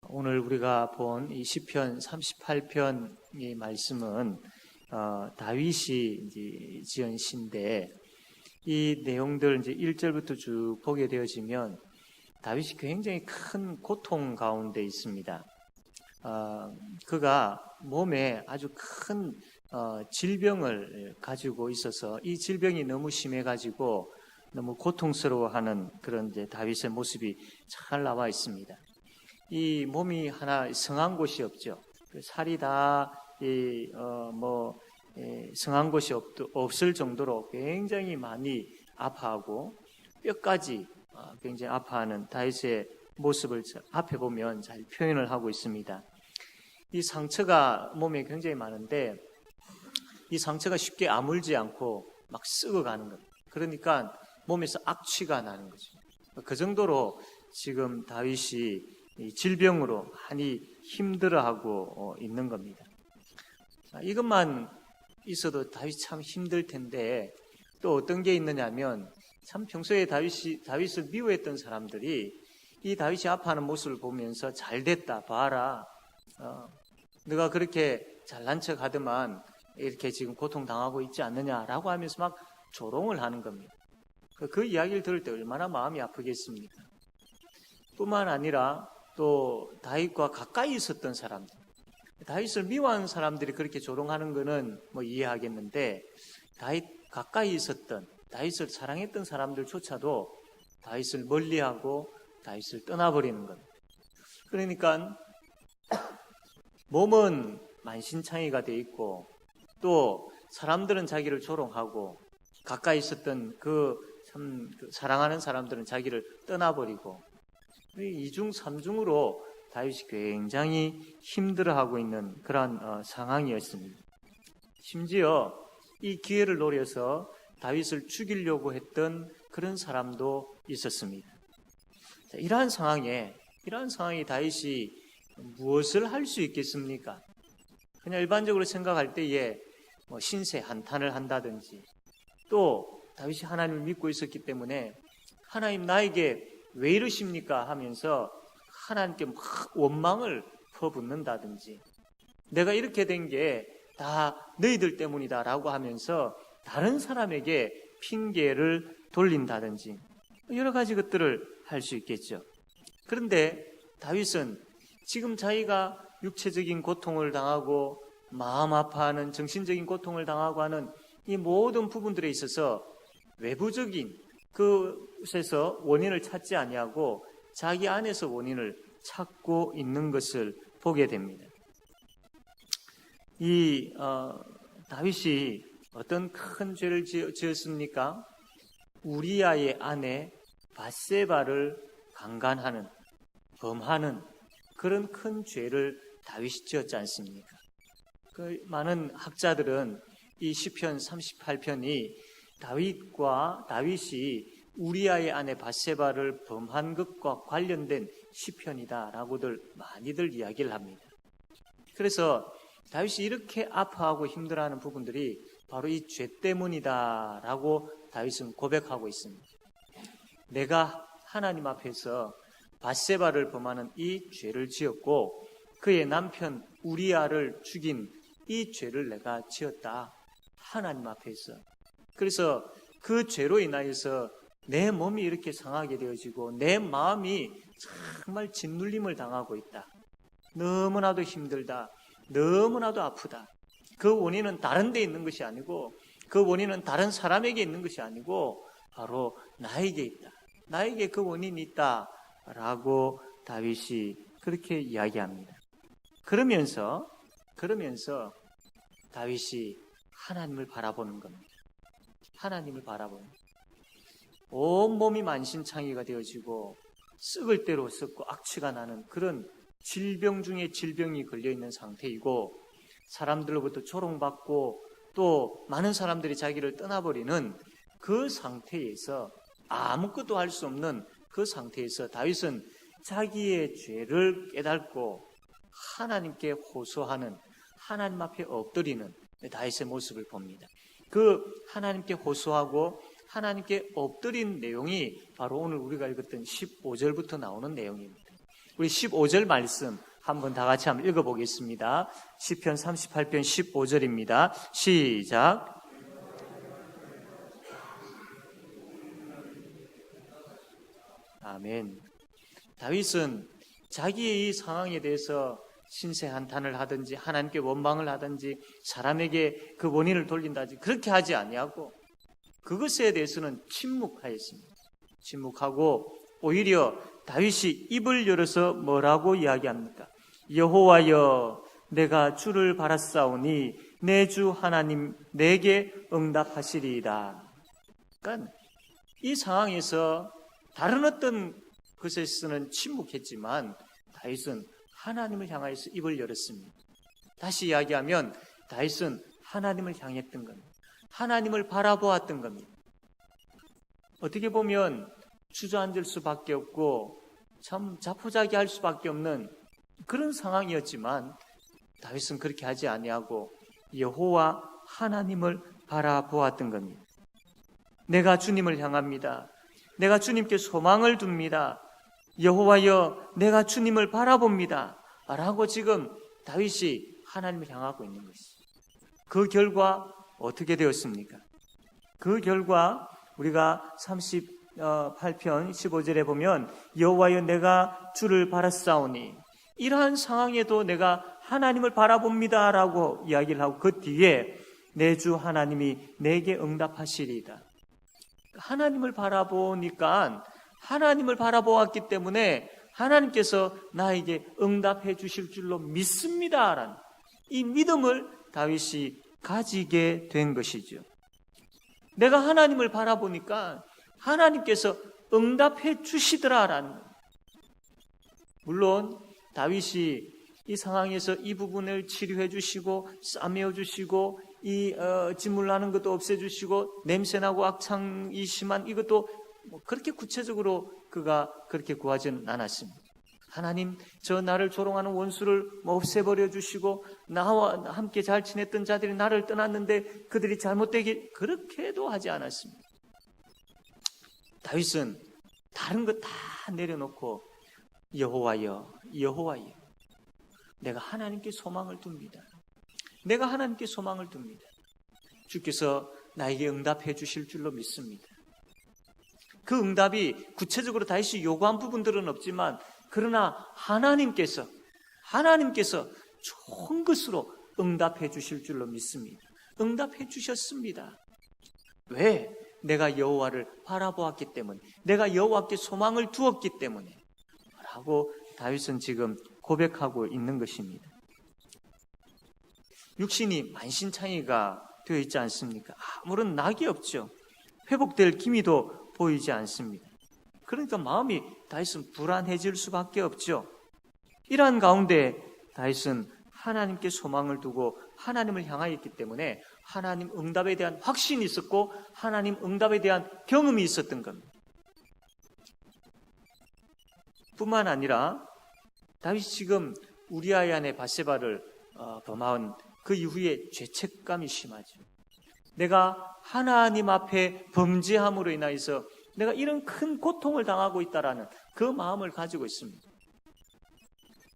오늘 우리가 본 이 시편 38편의 말씀은 다윗이 이제 지은 시인데 이 내용들 이제 1절부터 쭉 보게 되어지면 다윗이 굉장히 큰 고통 가운데 있습니다. 그가 몸에 아주 큰 질병을 가지고 있어서 이 질병이 너무 심해가지고 너무 고통스러워하는 그런 이제 다윗의 모습이 잘 나와 있습니다. 이 몸이 하나 성한 곳이 없죠. 살이 다 성한 곳이 없을 정도로 굉장히 많이 아파하고 뼈까지 굉장히 아파하는 다윗의 모습을 앞에 보면 잘 표현을 하고 있습니다. 이 상처가 몸에 굉장히 많은데 이 상처가 쉽게 아물지 않고 막 썩어가는 겁니다. 그러니까 몸에서 악취가 나는 거죠. 그 정도로 지금 다윗이 이 질병으로 많이 힘들어하고 있는 겁니다. 이것만 있어도 다윗이 참 힘들 텐데 또 어떤 게 있느냐면 참 평소에 다윗을 미워했던 사람들이 이 다윗이 아파하는 모습을 보면서 잘됐다 봐라. 너가 그렇게 잘난 척 하더만 이렇게 지금 고통당하고 있지 않느냐라고 하면서 막 조롱을 하는 겁니다. 그 이야기를 들을 때 얼마나 마음이 아프겠습니까? 뿐만 아니라 또 다윗과 가까이 있었던 사람들, 다윗을 미워하는 사람들이 그렇게 조롱하는 거는 뭐 이해하겠는데 다윗 가까이 있었던, 다윗을 사랑했던 사람들조차도 다윗을 멀리하고 다윗을 떠나버리는 겁니다. 그러니까 몸은 만신창이가 돼 있고 또 사람들은 자기를 조롱하고 가까이 있었던 그 사랑하는 사람들은 자기를 떠나버리고 이중 삼중으로 다윗이 굉장히 힘들어하고 있는 그런 상황이었습니다. 심지어 이 기회를 노려서 다윗을 죽이려고 했던 그런 사람도 있었습니다. 자, 이러한 상황에 다윗이 무엇을 할 수 있겠습니까? 그냥 일반적으로 생각할 때에 신세 한탄을 한다든지 또 다윗이 하나님을 믿고 있었기 때문에 하나님 나에게 왜 이러십니까? 하면서 하나님께 막 원망을 퍼붓는다든지 내가 이렇게 된 게 다 너희들 때문이다 라고 하면서 다른 사람에게 핑계를 돌린다든지 여러 가지 것들을 할 수 있겠죠. 그런데 다윗은 지금 자기가 육체적인 고통을 당하고 마음 아파하는 정신적인 고통을 당하고 하는 이 모든 부분들에 있어서 외부적인 그곳에서 원인을 찾지 아니하고 자기 안에서 원인을 찾고 있는 것을 보게 됩니다. 이 다윗이 어떤 큰 죄를 지었습니까? 우리아의 아내 밧세바를 강간하는, 범하는 그런 큰 죄를 다윗이 지었지 않습니까? 그 많은 학자들은 이 시편 38편이 다윗이 우리아의 아내 밧세바를 범한 것과 관련된 시편이다라고들 많이들 이야기를 합니다. 그래서 다윗이 이렇게 아파하고 힘들어하는 부분들이 바로 이 죄 때문이다라고 다윗은 고백하고 있습니다. 내가 하나님 앞에서 밧세바를 범하는 이 죄를 지었고 그의 남편 우리아를 죽인 이 죄를 내가 지었다. 하나님 앞에서. 그래서 그 죄로 인하여서 내 몸이 이렇게 상하게 되어지고 내 마음이 정말 짓눌림을 당하고 있다. 너무나도 힘들다. 너무나도 아프다. 그 원인은 다른 데 있는 것이 아니고 그 원인은 다른 사람에게 있는 것이 아니고 바로 나에게 있다. 나에게 그 원인이 있다. 라고 다윗이 그렇게 이야기합니다. 그러면서 다윗이 하나님을 바라보는 겁니다. 하나님을 바라보는 겁니다. 온몸이 만신창이가 되어지고 썩을 대로 썩고 악취가 나는 그런 질병 중에 질병이 걸려있는 상태이고 사람들로부터 조롱받고 또 많은 사람들이 자기를 떠나버리는 그 상태에서 아무것도 할 수 없는 그 상태에서 다윗은 자기의 죄를 깨닫고 하나님께 호소하는 하나님 앞에 엎드리는 다윗의 모습을 봅니다. 그 하나님께 호소하고 하나님께 엎드린 내용이 바로 오늘 우리가 읽었던 15절부터 나오는 내용입니다. 우리 15절 말씀 한번 다 같이 한번 읽어보겠습니다. 시편 38편 15절입니다. 시작. 아멘. 다윗은 자기의 이 상황에 대해서 신세 한탄을 하든지 하나님께 원망을 하든지 사람에게 그 원인을 돌린다든지 그렇게 하지 아니하고 그것에 대해서는 침묵하였습니다. 침묵하고 오히려 다윗이 입을 열어서 뭐라고 이야기합니까? 여호와여, 내가 주를 바랐사오니 내 주 하나님 내게 응답하시리이다. 그러니까 이 상황에서 다른 어떤 것에서는 침묵했지만 다윗은 하나님을 향하여서 입을 열었습니다. 다시 이야기하면 다윗은 하나님을 향했던 겁니다. 하나님을 바라보았던 겁니다. 어떻게 보면 주저앉을 수밖에 없고 참 자포자기할 수밖에 없는 그런 상황이었지만 다윗은 그렇게 하지 아니하고 여호와 하나님을 바라보았던 겁니다. 내가 주님을 향합니다. 내가 주님께 소망을 둡니다. 여호와여, 내가 주님을 바라봅니다. 라고 지금 다윗이 하나님을 향하고 있는 것이죠. 그 결과 어떻게 되었습니까? 그 결과 우리가 38편 15절에 보면 여호와여, 내가 주를 바랐사오니, 이러한 상황에도 내가 하나님을 바라봅니다 라고 이야기를 하고 그 뒤에 내 주 하나님이 내게 응답하시리이다. 하나님을 바라보니까 하나님을 바라보았기 때문에 하나님께서 나에게 응답해 주실 줄로 믿습니다라는 이 믿음을 다윗이 가지게 된 것이죠. 내가 하나님을 바라보니까 하나님께서 응답해 주시더라라는 거예요. 물론 다윗이 이 상황에서 이 부분을 치료해 주시고 싸매어 주시고 이 진물나는 것도 없애주시고 냄새나고 악창이 심한 이것도 그렇게 구체적으로 그가 그렇게 구하지는 않았습니다. 하나님, 저 나를 조롱하는 원수를 없애버려 주시고 나와 함께 잘 지냈던 자들이 나를 떠났는데 그들이 잘못되게 그렇게도 하지 않았습니다. 다윗은 다른 것 다 내려놓고 여호와여, 여호와여, 내가 하나님께 소망을 둡니다. 내가 하나님께 소망을 둡니다. 주께서 나에게 응답해 주실 줄로 믿습니다. 그 응답이 구체적으로 다윗이 요구한 부분들은 없지만 그러나 하나님께서 좋은 것으로 응답해 주실 줄로 믿습니다. 응답해 주셨습니다. 왜? 내가 여호와를 바라보았기 때문에, 내가 여호와께 소망을 두었기 때문에 라고 다윗은 지금 고백하고 있는 것입니다. 육신이 만신창이가 되어 있지 않습니까? 아무런 낙이 없죠. 회복될 기미도 보이지 않습니다. 그러니까 마음이 다윗은 불안해질 수밖에 없죠. 이러한 가운데 다윗은 하나님께 소망을 두고 하나님을 향하였기 때문에 하나님 응답에 대한 확신이 있었고 하나님 응답에 대한 경험이 있었던 겁니다. 뿐만 아니라 다윗이 지금 우리아의 아내 밧세바를 범한 그 이후에 죄책감이 심하죠. 내가 하나님 앞에 범죄함으로 인하여서 내가 이런 큰 고통을 당하고 있다라는 그 마음을 가지고 있습니다.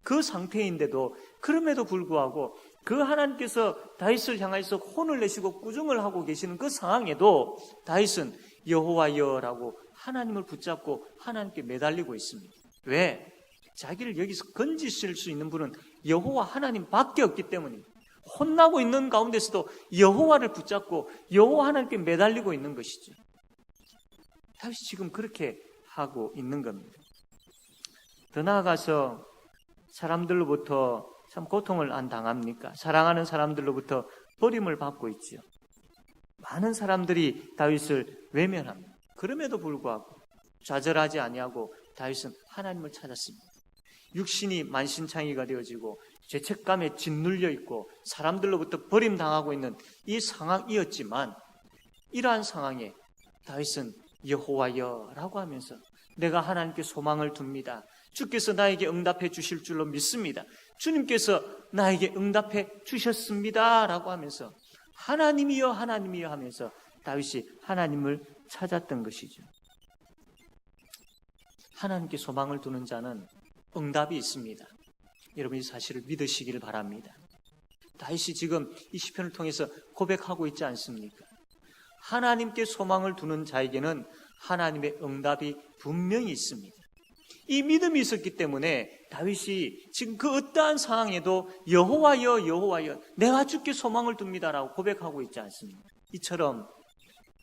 그 상태인데도 그럼에도 불구하고 그 하나님께서 다윗을 향해서 혼을 내시고 꾸중을 하고 계시는 그 상황에도 다윗은 여호와여라고 하나님을 붙잡고 하나님께 매달리고 있습니다. 왜? 자기를 여기서 건지실 수 있는 분은 여호와 하나님밖에 없기 때문입니다. 혼나고 있는 가운데서도 여호와를 붙잡고 여호와 하나님께 매달리고 있는 것이죠. 다윗이 지금 그렇게 하고 있는 겁니다. 더 나아가서 사람들로부터 참 고통을 안 당합니까? 사랑하는 사람들로부터 버림을 받고 있죠. 많은 사람들이 다윗을 외면합니다. 그럼에도 불구하고 좌절하지 아니하고 다윗은 하나님을 찾았습니다. 육신이 만신창이가 되어지고 죄책감에 짓눌려 있고 사람들로부터 버림당하고 있는 이 상황이었지만 이러한 상황에 다윗은 여호와여라고 하면서 내가 하나님께 소망을 둡니다. 주께서 나에게 응답해 주실 줄로 믿습니다. 주님께서 나에게 응답해 주셨습니다 라고 하면서 하나님이여 하나님이여 하면서 다윗이 하나님을 찾았던 것이죠. 하나님께 소망을 두는 자는 응답이 있습니다. 여러분 이 사실을 믿으시기를 바랍니다. 다윗이 지금 이 시편을 통해서 고백하고 있지 않습니까? 하나님께 소망을 두는 자에게는 하나님의 응답이 분명히 있습니다. 이 믿음이 있었기 때문에 다윗이 지금 그 어떠한 상황에도 여호와여 여호와여 내가 주께 소망을 둡니다라고 고백하고 있지 않습니까? 이처럼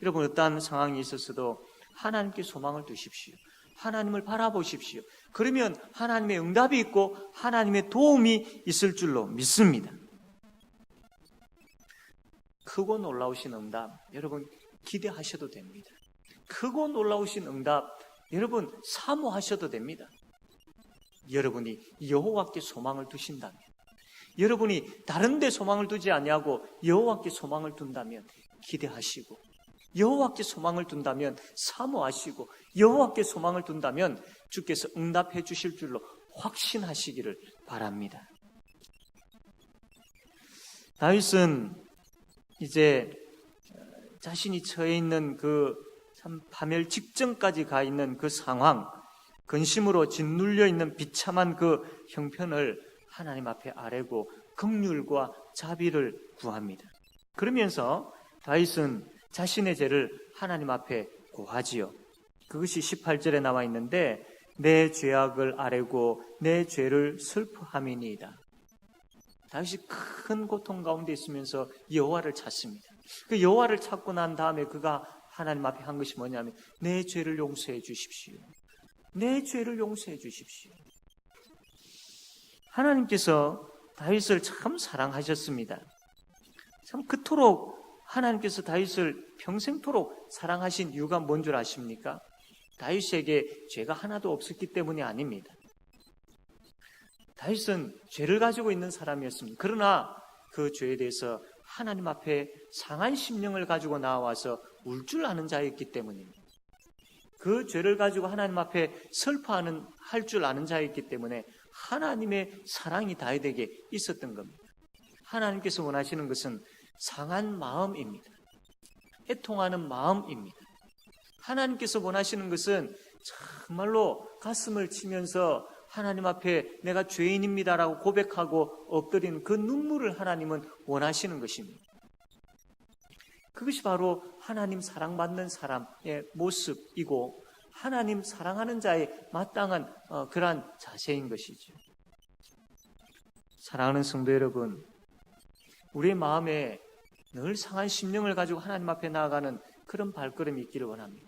여러분 어떠한 상황이 있었어도 하나님께 소망을 두십시오. 하나님을 바라보십시오. 그러면 하나님의 응답이 있고 하나님의 도움이 있을 줄로 믿습니다. 크고 놀라우신 응답 여러분 기대하셔도 됩니다. 크고 놀라우신 응답 여러분 사모하셔도 됩니다. 여러분이 여호와께 소망을 두신다면, 여러분이 다른 데 소망을 두지 아니하고 여호와께 소망을 둔다면 기대하시고, 여호와께 소망을 둔다면 사모하시고, 여호와께 소망을 둔다면 주께서 응답해 주실 줄로 확신하시기를 바랍니다. 다윗은 이제 자신이 처해 있는 그 참 파멸 직전까지 가 있는 그 상황, 근심으로 짓눌려 있는 비참한 그 형편을 하나님 앞에 아뢰고 긍휼과 자비를 구합니다. 그러면서 다윗은 자신의 죄를 하나님 앞에 고하지요. 그것이 18절에 나와 있는데 내 죄악을 아뢰고 내 죄를 슬퍼함이니이다. 다윗이 큰 고통 가운데 있으면서 여호와를 찾습니다. 그 여호와를 찾고 난 다음에 그가 하나님 앞에 한 것이 뭐냐면 내 죄를 용서해 주십시오. 내 죄를 용서해 주십시오. 하나님께서 다윗을 참 사랑하셨습니다. 참 그토록 하나님께서 다윗을 평생토록 사랑하신 이유가 뭔 줄 아십니까? 다윗에게 죄가 하나도 없었기 때문이 아닙니다. 다윗은 죄를 가지고 있는 사람이었습니다. 그러나 그 죄에 대해서 하나님 앞에 상한 심령을 가지고 나와서 울 줄 아는 자였기 때문입니다. 그 죄를 가지고 하나님 앞에 할 줄 아는 자였기 때문에 하나님의 사랑이 다윗에게 있었던 겁니다. 하나님께서 원하시는 것은 상한 마음입니다. 애통하는 마음입니다. 하나님께서 원하시는 것은 정말로 가슴을 치면서 하나님 앞에 내가 죄인입니다라고 고백하고 엎드리는 그 눈물을 하나님은 원하시는 것입니다. 그것이 바로 하나님 사랑받는 사람의 모습이고 하나님 사랑하는 자의 마땅한 그러한 자세인 것이죠. 사랑하는 성도 여러분, 우리의 마음에 늘 상한 심령을 가지고 하나님 앞에 나아가는 그런 발걸음이 있기를 원합니다.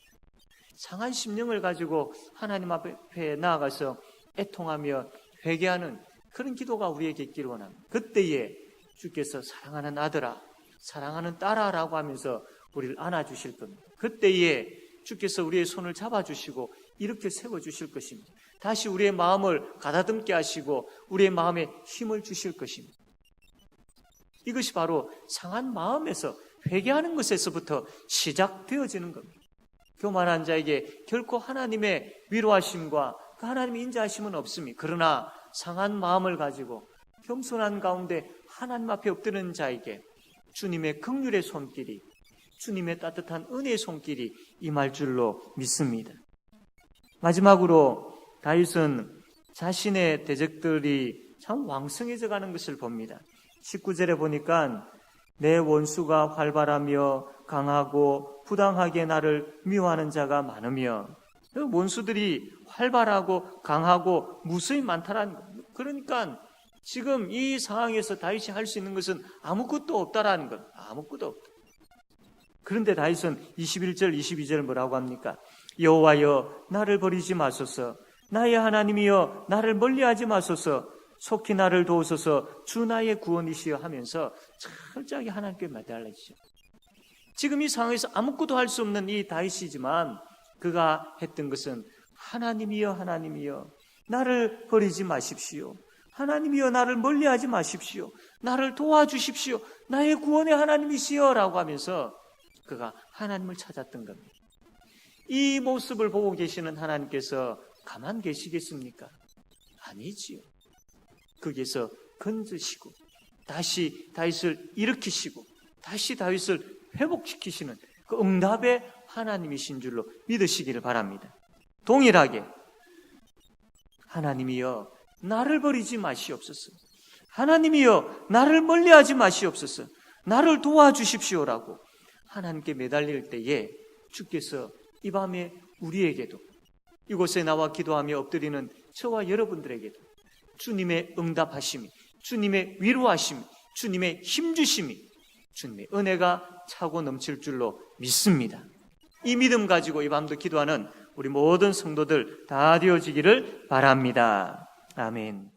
상한 심령을 가지고 하나님 앞에 나아가서 애통하며 회개하는 그런 기도가 우리에게 있기를 원합니다. 그때에 주께서 사랑하는 아들아, 사랑하는 딸아라고 하면서 우리를 안아주실 겁니다. 그때에 주께서 우리의 손을 잡아주시고 이렇게 세워주실 것입니다. 다시 우리의 마음을 가다듬게 하시고 우리의 마음에 힘을 주실 것입니다. 이것이 바로 상한 마음에서 회개하는 것에서부터 시작되어지는 겁니다. 교만한 자에게 결코 하나님의 위로하심과 그 하나님의 인자하심은 없습니다. 그러나 상한 마음을 가지고 겸손한 가운데 하나님 앞에 엎드리는 자에게 주님의 긍휼의 손길이, 주님의 따뜻한 은혜의 손길이 임할 줄로 믿습니다. 마지막으로 다윗은 자신의 대적들이 참 왕성해져 가는 것을 봅니다. 19절에 보니까 내 원수가 활발하며 강하고 부당하게 나를 미워하는 자가 많으며, 원수들이 활발하고 강하고 무수히 많다라는 겁니다. 그러니까 지금 이 상황에서 다윗이 할 수 있는 것은 아무것도 없다라는 것. 아무것도 없다. 그런데 다윗은 21절, 22절 뭐라고 합니까? 여호와여 나를 버리지 마소서. 나의 하나님이여 나를 멀리하지 마소서. 속히 나를 도우소서. 주 나의 구원이시여 하면서 철저하게 하나님께 매달리죠. 지금 이 상황에서 아무것도 할 수 없는 이 다윗이지만 그가 했던 것은 하나님이여 하나님이여 나를 버리지 마십시오. 하나님이여 나를 멀리하지 마십시오. 나를 도와주십시오. 나의 구원의 하나님이시여 라고 하면서 그가 하나님을 찾았던 겁니다. 이 모습을 보고 계시는 하나님께서 가만 계시겠습니까? 아니지요. 거기에서 건지시고 다시 다윗을 일으키시고 다시 다윗을 회복시키시는 그 응답의 하나님이신 줄로 믿으시기를 바랍니다. 동일하게 하나님이여 나를 버리지 마시옵소서. 하나님이여 나를 멀리하지 마시옵소서. 나를 도와주십시오라고 하나님께 매달릴 때에 주께서 이 밤에 우리에게도 이곳에 나와 기도하며 엎드리는 저와 여러분들에게도 주님의 응답하심이, 주님의 위로하심이, 주님의 힘주심이, 주님의 은혜가 차고 넘칠 줄로 믿습니다. 이 믿음 가지고 이 밤도 기도하는 우리 모든 성도들 다 되어지기를 바랍니다. 아멘.